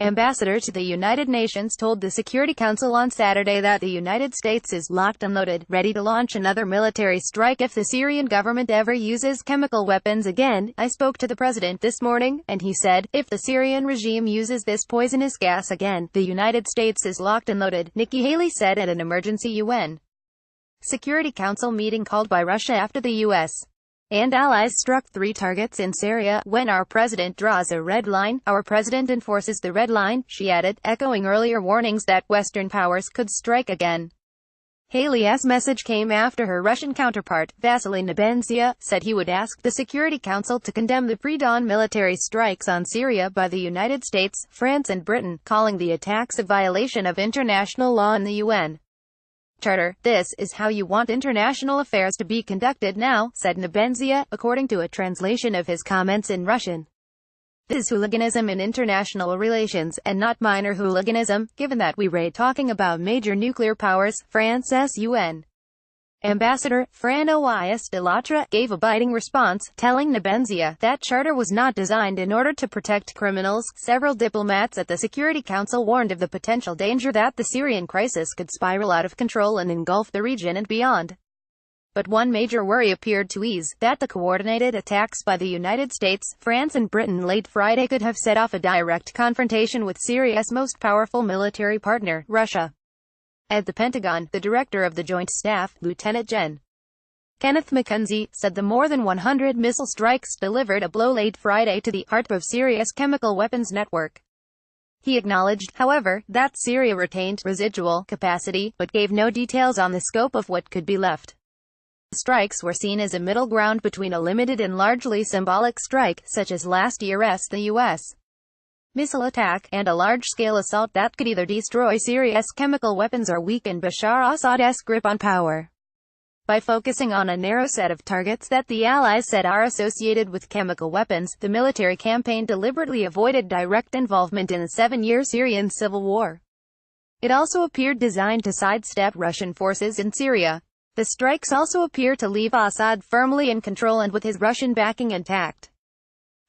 ambassador to the United Nations told the Security Council on Saturday that the United States is locked and loaded, ready to launch another military strike if the Syrian government ever uses chemical weapons again. "I spoke to the president this morning, and he said, if the Syrian regime uses this poisonous gas again, the United States is locked and loaded," Nikki Haley said at an emergency UN Security Council meeting called by Russia after the U.S. and allies struck 3 targets in Syria. "When our president draws a red line, our president enforces the red line," she added, echoing earlier warnings that Western powers could strike again. Haley's message came after her Russian counterpart, Vassily Nebenzia, said he would ask the Security Council to condemn the pre-dawn military strikes on Syria by the United States, France and Britain, calling the attacks a violation of international law and the UN Charter. "This is how you want international affairs to be conducted now," said Nebenzia, according to a translation of his comments in Russian. "This is hooliganism in international relations, and not minor hooliganism, given that we're talking about major nuclear powers." France's UN Ambassador, François Delattre, gave a biting response, telling Nebenzia that charter was not designed in order to protect criminals. Several diplomats at the Security Council warned of the potential danger that the Syrian crisis could spiral out of control and engulf the region and beyond. But one major worry appeared to ease, that the coordinated attacks by the United States, France and Britain late Friday could have set off a direct confrontation with Syria's most powerful military partner, Russia. At the Pentagon, the director of the Joint Staff, Lieutenant Gen. Kenneth McKenzie, said the more than 100 missile strikes delivered a blow late Friday to the heart of Syria's chemical weapons network. He acknowledged, however, that Syria retained residual capacity, but gave no details on the scope of what could be left. The strikes were seen as a middle ground between a limited and largely symbolic strike, such as last year's the U.S. missile attack, and a large-scale assault that could either destroy Syria's chemical weapons or weaken Bashar Assad's grip on power. By focusing on a narrow set of targets that the Allies said are associated with chemical weapons, the military campaign deliberately avoided direct involvement in the 7-year Syrian civil war. It also appeared designed to sidestep Russian forces in Syria. The strikes also appear to leave Assad firmly in control and with his Russian backing intact.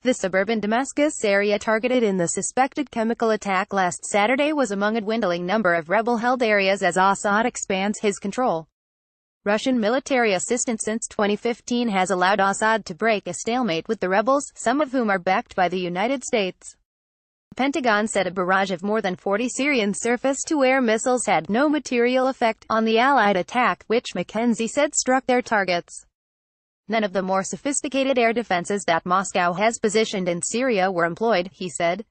The suburban Damascus area targeted in the suspected chemical attack last Saturday was among a dwindling number of rebel-held areas as Assad expands his control. Russian military assistance since 2015 has allowed Assad to break a stalemate with the rebels, some of whom are backed by the United States. The Pentagon said a barrage of more than 40 Syrian surface-to-air missiles had no material effect on the Allied attack, which McKenzie said struck their targets. None of the more sophisticated air defenses that Moscow has positioned in Syria were employed, he said.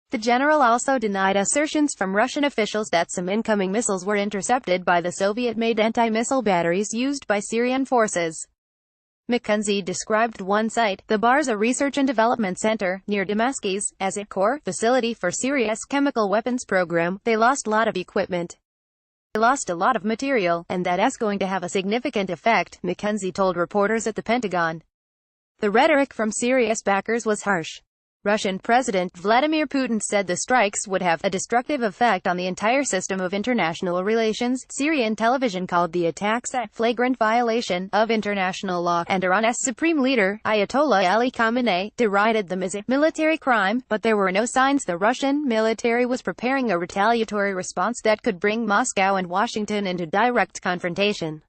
The general also denied assertions from Russian officials that some incoming missiles were intercepted by the Soviet-made anti-missile batteries used by Syrian forces. McKenzie described one site, the Barza Research and Development Center, near Damascus, as a core facility for Syria's chemical weapons program. "They lost a lot of equipment. They lost a lot of material, and that's going to have a significant effect," McKenzie told reporters at the Pentagon. The rhetoric from Syria's backers was harsh. Russian President Vladimir Putin said the strikes would have a destructive effect on the entire system of international relations. Syrian television called the attacks a flagrant violation of international law, and Iran's supreme leader, Ayatollah Ali Khamenei, derided them as a military crime, but there were no signs the Russian military was preparing a retaliatory response that could bring Moscow and Washington into direct confrontation.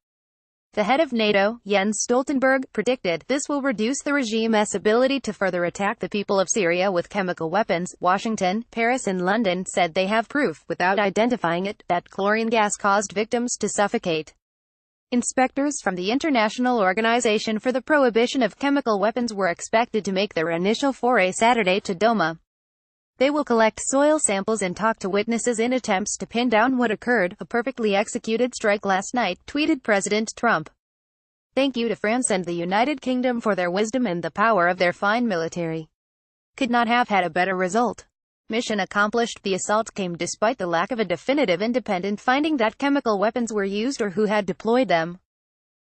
The head of NATO, Jens Stoltenberg, predicted this will reduce the regime's ability to further attack the people of Syria with chemical weapons. Washington, Paris and London said they have proof, without identifying it, that chlorine gas caused victims to suffocate. Inspectors from the International Organization for the Prohibition of Chemical Weapons were expected to make their initial foray Saturday to Douma. They will collect soil samples and talk to witnesses in attempts to pin down what occurred. "A perfectly executed strike last night," tweeted President Trump. "Thank you to France and the United Kingdom for their wisdom and the power of their fine military. Could not have had a better result. Mission accomplished." The assault came despite the lack of a definitive independent finding that chemical weapons were used or who had deployed them.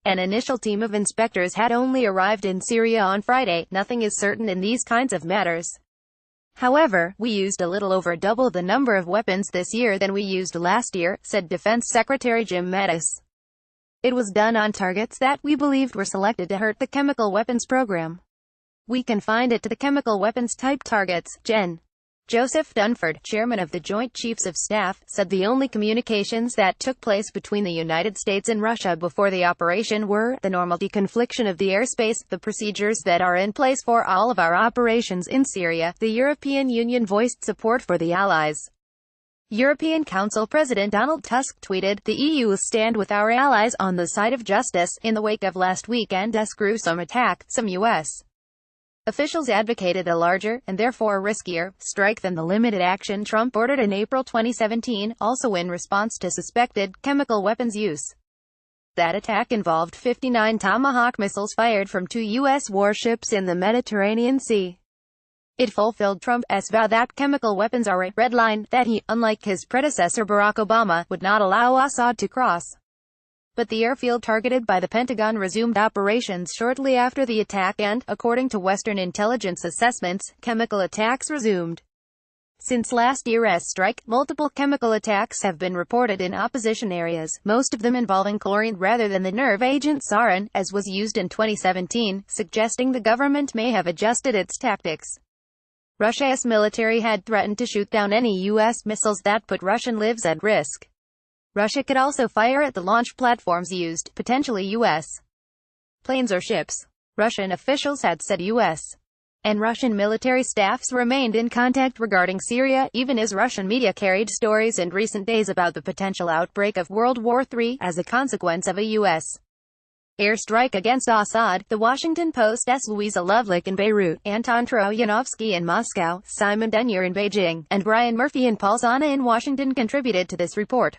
An initial team of inspectors had only arrived in Syria on Friday. "Nothing is certain in these kinds of matters. However, we used a little over double the number of weapons this year than we used last year," said Defense Secretary Jim Mattis. "It was done on targets that we believed were selected to hurt the chemical weapons program. We confined it to the chemical weapons type targets." Gen. Joseph Dunford, chairman of the Joint Chiefs of Staff, said the only communications that took place between the United States and Russia before the operation were the normal deconfliction of the airspace, the procedures that are in place for all of our operations in Syria. The European Union voiced support for the allies. European Council President Donald Tusk tweeted, "The EU will stand with our allies on the side of justice." In the wake of last weekend's gruesome attack, some U.S. officials advocated a larger, and therefore riskier, strike than the limited action Trump ordered in April 2017, also in response to suspected chemical weapons use. That attack involved 59 Tomahawk missiles fired from 2 U.S. warships in the Mediterranean Sea. It fulfilled Trump's vow that chemical weapons are a red line that he, unlike his predecessor Barack Obama, would not allow Assad to cross. But the airfield targeted by the Pentagon resumed operations shortly after the attack and, according to Western intelligence assessments, chemical attacks resumed. Since last year's strike, multiple chemical attacks have been reported in opposition areas, most of them involving chlorine rather than the nerve agent sarin, as was used in 2017, suggesting the government may have adjusted its tactics. Russia's military had threatened to shoot down any U.S. missiles that put Russian lives at risk. Russia could also fire at the launch platforms used, potentially U.S. planes or ships. Russian officials had said U.S. and Russian military staffs remained in contact regarding Syria, even as Russian media carried stories in recent days about the potential outbreak of World War III as a consequence of a U.S. airstrike against Assad. The Washington Post's Louisa Lovelock in Beirut, Anton Troyanovsky in Moscow, Simon Denyer in Beijing, and Brian Murphy and Paul Zana in Washington contributed to this report.